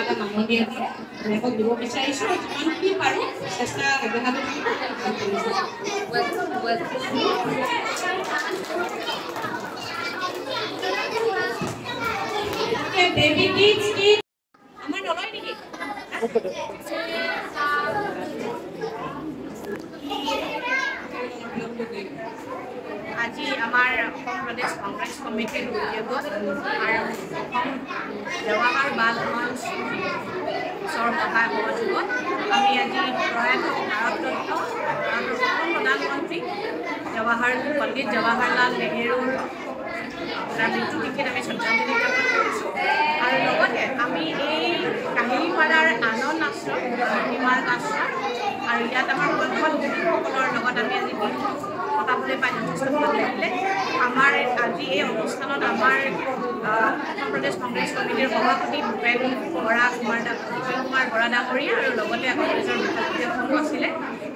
এটা মাননীয় এনেকৈ দিব বিচাৰিছোঁ যিমানখিনি পাৰোঁ চেষ্টা অব্যাহত থাকিব। আমাৰ নলয় নেকি? আজি আমাৰ অসম প্ৰদেশ কংগ্ৰেছ কমিটিৰ উদ্যোগত আৰু অসম জৱাহৰ বাল মঞ্চ সহায় সহযোগত আমি আজি প্ৰয়াত ভাৰতৰত্ন আৰু প্ৰথম প্ৰধানমন্ত্ৰী পণ্ডিত জৱাহৰলাল নেহেৰুৰ মৃত্যু তিথিত আমি শ্ৰদ্ধাঞ্জলি জ্ঞাপন কৰিছোঁ আৰু লগতে আমি এই কাহিলীপাৰাৰ আনন্দ আশ্ৰম নিমাৰ আশ্ৰম আৰু ইয়াত আমাৰ বন্ধুসকলৰ লগত আমি আজি দিনটো কটাবলৈ পাই যথেষ্ট ভাল লাগিলে। আমাৰ আজি এই অনুষ্ঠানত আমাৰ অসম প্ৰদেশ কংগ্ৰেছ কমিটিৰ সভাপতি ভূপেন কুমাৰ বৰা ডাঙৰীয়া আৰু লগতে আকৌ কংগ্ৰেছৰ বিধায়কসকলো আছিলে।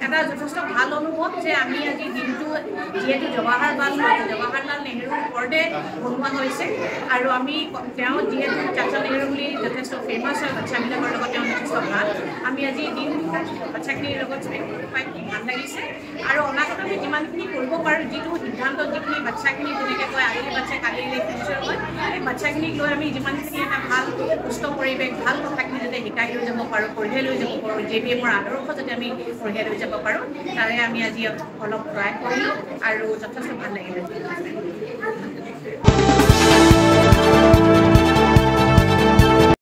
এটা যথেষ্ট ভাল অনুভৱ যে আমি আজি দিনটো যিহেতু জৱাহৰলাল নেহেৰুৰ ওপৰতে বনোৱা হৈছে আৰু আমি তেওঁ যিহেতু চাচা নেহেৰু বুলি যথেষ্ট ফেমাছ হয় বাচ্ছাবিলাকৰ লগত তেওঁ যথেষ্ট ভাল। আমি আজি দিনটো বাচ্ছাখিনিৰ লগত পাই ভাল লাগিছে আৰু অনাগত আমি যিমানখিনি কৰিব পাৰোঁ যিটো সিদ্ধান্ত যিখিনি বাচ্ছাখিনি যেনেকৈ কয় আজিকালি বাচ্ছাই কালিলৈ ফিউচাৰ হয় এই বাচ্ছাখিনিক লৈ আমি যিমানখিনি এটা ভাল সুস্থ পৰিৱেশ ভাল কথাখিনি যাতে শিকাই লৈ যাব পাৰোঁ কঢ়িয়াই লৈ যাব পাৰোঁ JBMৰ আদৰ্শ যাতে আমি কঢ়িয়াই লৈ যাব পাৰোঁ তাৰে আমি আজি অলপ প্ৰয়াস কৰিলোঁ আৰু যথেষ্ট ভাল লাগিলে।